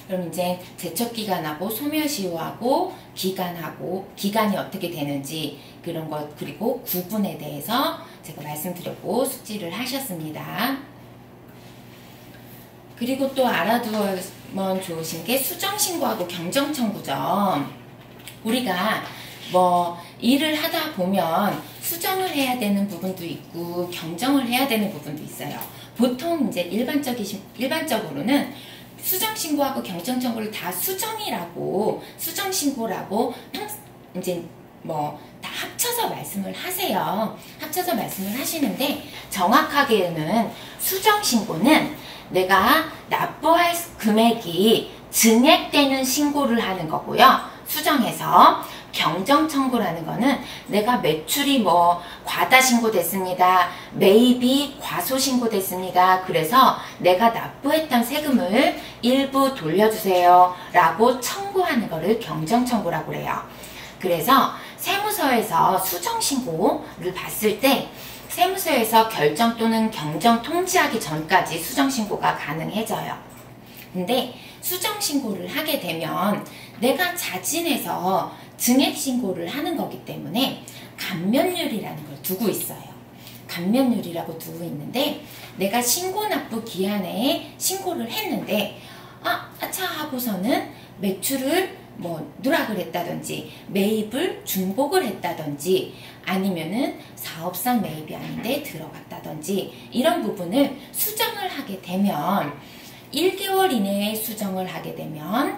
그럼 이제 제척기간하고 소멸시효하고 기간이 어떻게 되는지 그런 것, 그리고 구분에 대해서 제가 말씀드렸고 숙지를 하셨습니다. 그리고 또 알아두면 좋으신 게 수정신고하고 경정청구죠. 우리가 뭐 일을 하다 보면 수정을 해야 되는 부분도 있고 경정을 해야 되는 부분도 있어요. 보통 이제 일반적으로는 수정신고하고 경정청구를 다 수정신고라고 이제 뭐 다 합쳐서 말씀을 하세요. 합쳐서 말씀을 하시는데 정확하게는 수정신고는 내가 납부할 금액이 증액되는 신고를 하는 거고요. 수정해서 경정청구라는 거는 내가 매출이 뭐 과다 신고됐습니다. 매입이 과소 신고됐습니다. 그래서 내가 납부했던 세금을 일부 돌려주세요 라고 청구하는 거를 경정청구라고 그래요. 그래서 세무서에서 수정신고를 봤을 때 세무서에서 결정 또는 경정 통지하기 전까지 수정신고가 가능해져요. 근데 수정신고를 하게 되면 내가 자진해서 증액신고를 하는 거기 때문에 감면율이라는 걸 두고 있어요. 감면율이라고 두고 있는데 내가 신고납부 기한에 신고를 했는데 아차 하고서는 매출을 뭐 누락을 했다든지 매입을 중복을 했다든지 아니면은 사업상 매입이 아닌데 들어갔다든지 이런 부분을 수정을 하게 되면 1개월 이내에 수정을 하게 되면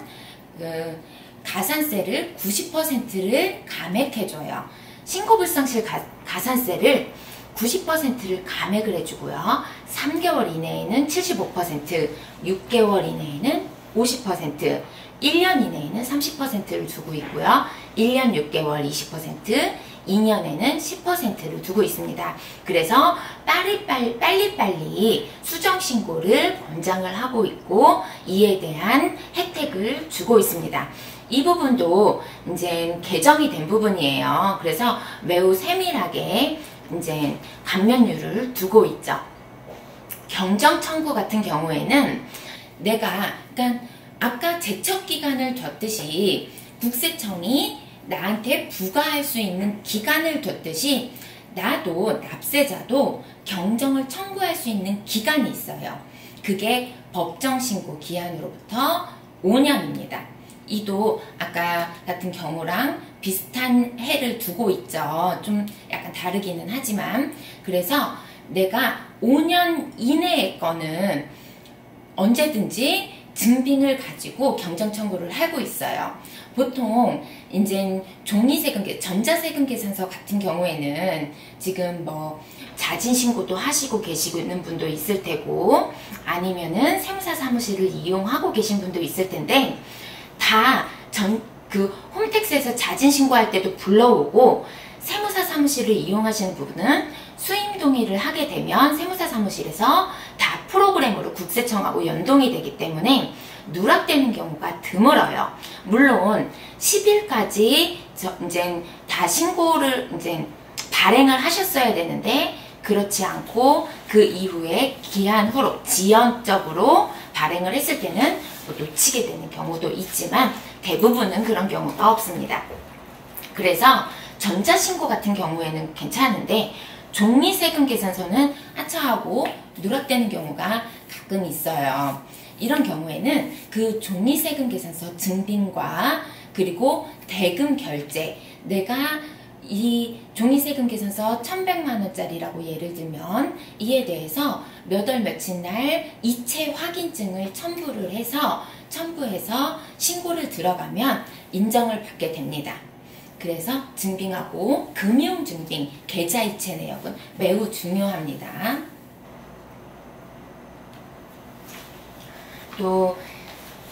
그 가산세를 90%를 감액해줘요. 신고불성실 가산세를 90%를 감액을 해주고요. 3개월 이내에는 75%, 6개월 이내에는 50%, 1년 이내에는 30%를 두고 있고요. 1년 6개월 20%, 2년에는 10%를 두고 있습니다. 그래서 빨리빨리 수정신고를 권장을 하고 있고 이에 대한 혜택을 주고 있습니다. 이 부분도 이제 개정이 된 부분이에요. 그래서 매우 세밀하게 이제 감면율을 두고 있죠. 경정청구 같은 경우에는 그러니까 아까 제척기간을 뒀듯이 국세청이 나한테 부과할 수 있는 기간을 뒀듯이 나도 납세자도 경정을 청구할 수 있는 기간이 있어요. 그게 법정신고 기한으로부터 5년입니다. 이도 아까 같은 경우랑 비슷한 해를 두고 있죠. 좀 약간 다르기는 하지만 그래서 내가 5년 이내의 거는 언제든지 증빙을 가지고 경정청구를 하고 있어요. 보통 이제 종이세금, 전자세금계산서 같은 경우에는 지금 뭐 자진신고도 하시고 계시는 분도 있을 테고 아니면은 세무사 사무실을 이용하고 계신 분도 있을 텐데 다 홈택스에서 자진신고할 때도 불러오고 세무사 사무실을 이용하시는 부분은 수임 동의를 하게 되면 세무사 사무실에서 다 프로그램으로 국세청하고 연동이 되기 때문에 누락되는 경우가 드물어요. 물론 10일까지 이제 다 신고를 이제 발행을 하셨어야 되는데 그렇지 않고 그 이후에 기한 후로 지연적으로 발행을 했을 때는 놓치게 되는 경우도 있지만 대부분은 그런 경우가 없습니다. 그래서 전자신고 같은 경우에는 괜찮은데 종이세금계산서는 하차하고 누락되는 경우가 가끔 있어요. 이런 경우에는 그 종이세금계산서 증빙과 그리고 대금 결제, 내가 이 종이세금계산서 1,100만원짜리라고 예를 들면 이에 대해서 몇 월 며칠 날 이체 확인증을 첨부해서 신고를 들어가면 인정을 받게 됩니다. 그래서 증빙하고 금융증빙, 계좌이체 내역은 매우 중요합니다. 또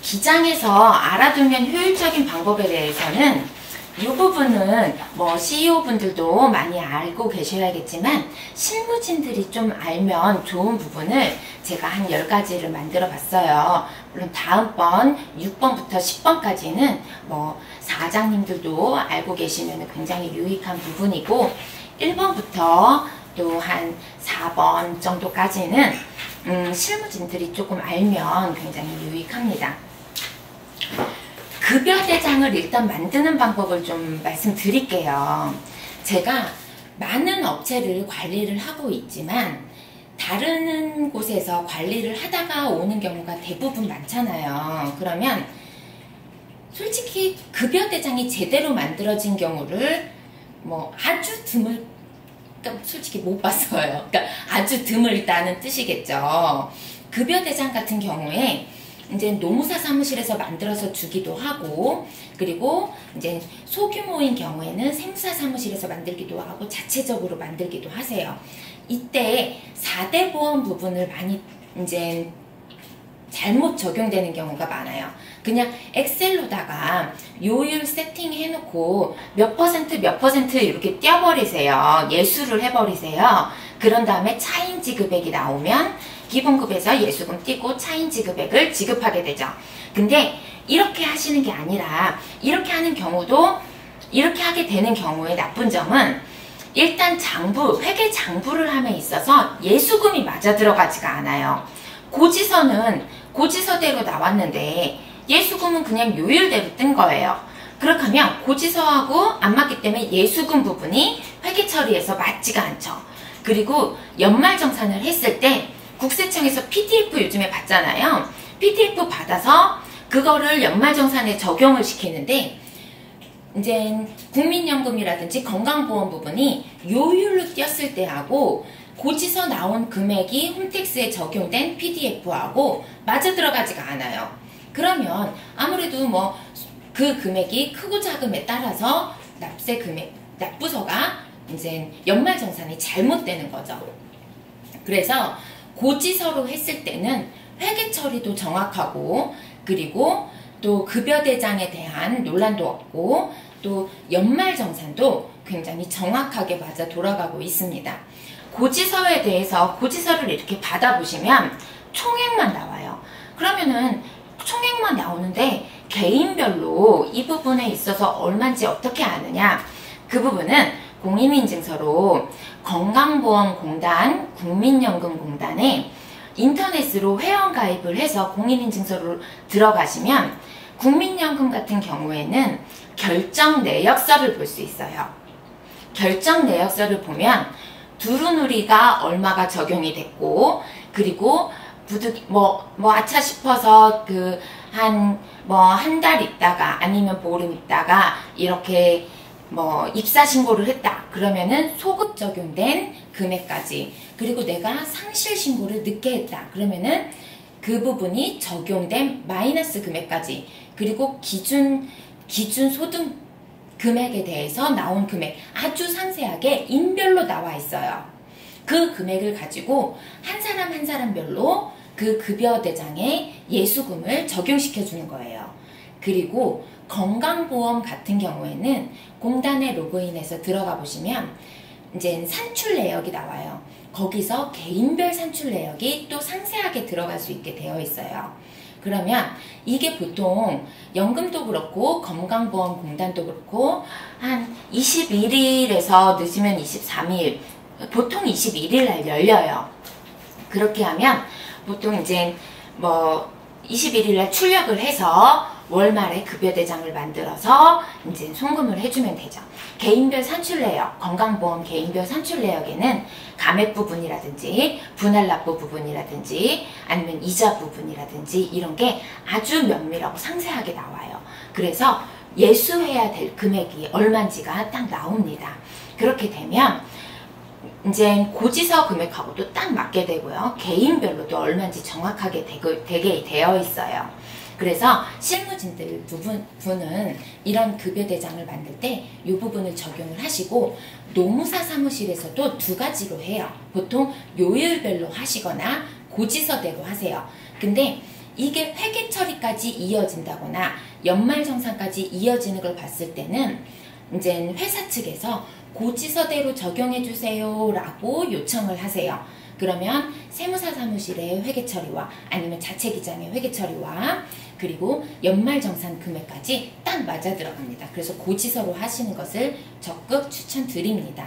기장에서 알아두면 효율적인 방법에 대해서는 이 부분은 뭐 CEO분들도 많이 알고 계셔야겠지만 실무진들이 좀 알면 좋은 부분을 제가 한 10가지를 만들어 봤어요. 물론 다음번 6번부터 10번까지는 뭐 사장님들도 알고 계시면 굉장히 유익한 부분이고 1번부터 또 한 4번 정도까지는 실무진들이 조금 알면 굉장히 유익합니다. 급여대장을 일단 만드는 방법을 좀 말씀드릴게요. 제가 많은 업체를 관리를 하고 있지만 다른 곳에서 관리를 하다가 오는 경우가 대부분 많잖아요. 그러면 솔직히 급여대장이 제대로 만들어진 경우를 뭐 아주 솔직히 못 봤어요. 그러니까 아주 드물다는 뜻이겠죠. 급여대장 같은 경우에 이제 노무사 사무실에서 만들어서 주기도 하고, 그리고 이제 소규모인 경우에는 세무사 사무실에서 만들기도 하고 자체적으로 만들기도 하세요. 이때 4대 보험 부분을 많이 이제 잘못 적용되는 경우가 많아요. 그냥 엑셀로다가 요율 세팅 해놓고 몇 퍼센트 이렇게 떼어버리세요. 예수를 해버리세요. 그런 다음에 차인지 금액이 나오면 기본급에서 예수금 띄고 차인지 금액을 지급하게 되죠. 근데 이렇게 하시는 게 아니라 이렇게 하는 경우도, 이렇게 하게 되는 경우의 나쁜 점은 일단 회계 장부를 함에 있어서 예수금이 맞아 들어가지가 않아요. 고지서는 고지서대로 나왔는데 예수금은 그냥 요율대로 뜬 거예요. 그렇게 하면 고지서하고 안 맞기 때문에 예수금 부분이 회계 처리에서 맞지가 않죠. 그리고 연말정산을 했을 때 국세청에서 PDF 요즘에 받잖아요. PDF 받아서 그거를 연말정산에 적용을 시키는데 이제 국민연금이라든지 건강보험 부분이 요율로 띄었을 때하고 고지서 나온 금액이 홈택스에 적용된 PDF하고 맞아 들어가지가 않아요. 그러면 아무래도 뭐 그 금액이 크고 작음에 따라서 납세 금액, 납부서가 이제 연말정산이 잘못되는 거죠. 그래서 고지서로 했을 때는 회계 처리도 정확하고, 그리고 또 급여대장에 대한 논란도 없고, 또 연말정산도 굉장히 정확하게 맞아 돌아가고 있습니다. 고지서에 대해서 고지서를 이렇게 받아보시면 총액만 나와요. 그러면은 총액만 나오는데 개인별로 이 부분에 있어서 얼마인지 어떻게 아느냐? 그 부분은 공인인증서로 건강보험공단, 국민연금공단에 인터넷으로 회원가입을 해서 공인인증서로 들어가시면 국민연금 같은 경우에는 결정내역서를 볼 수 있어요. 결정내역서를 보면 두루누리가 얼마가 적용이 됐고, 그리고 아차 싶어서 한 달 있다가 아니면 보름 있다가 이렇게 입사신고를 했다. 그러면은 소급 적용된 금액까지, 그리고 내가 상실신고를 늦게 했다. 그러면은 그 부분이 적용된 마이너스 금액까지, 그리고 기준 소득 금액에 대해서 나온 금액 아주 상세하게 인별로 나와 있어요. 그 금액을 가지고 한 사람 한 사람별로 그 급여대장에 예수금을 적용시켜 주는 거예요. 그리고 건강보험 같은 경우에는 공단에 로그인해서 들어가 보시면 이제 산출 내역이 나와요. 거기서 개인별 산출 내역이 또 상세하게 들어갈 수 있게 되어 있어요. 그러면 이게 보통 연금도 그렇고 건강보험공단도 그렇고 한 21일에서 늦으면 23일, 보통 21일 날 열려요. 그렇게 하면 보통 이제 21일 날 출력을 해서 월말에 급여대장을 만들어서 이제 송금을 해주면 되죠. 개인별 산출내역, 건강보험 개인별 산출내역에는 감액 부분이라든지 분할납부 부분이라든지 아니면 이자 부분이라든지 이런 게 아주 면밀하고 상세하게 나와요. 그래서 예수해야 될 금액이 얼마인지가 딱 나옵니다. 그렇게 되면 이제 고지서 금액하고도 딱 맞게 되고요. 개인별로도 얼마인지 정확하게 되게 되어 있어요. 그래서 실무진들 부분은 이런 급여대장을 만들 때 이 부분을 적용을 하시고, 노무사 사무실에서도 두 가지로 해요. 보통 요율별로 하시거나 고지서대로 하세요. 근데 이게 회계 처리까지 이어진다거나 연말정산까지 이어지는 걸 봤을 때는 이제 회사 측에서 고지서대로 적용해 주세요 라고 요청을 하세요. 그러면 세무사 사무실의 회계 처리와 아니면 자체기장의 회계 처리와 그리고 연말정산 금액까지 딱 맞아 들어갑니다. 그래서 고지서로 하시는 것을 적극 추천드립니다.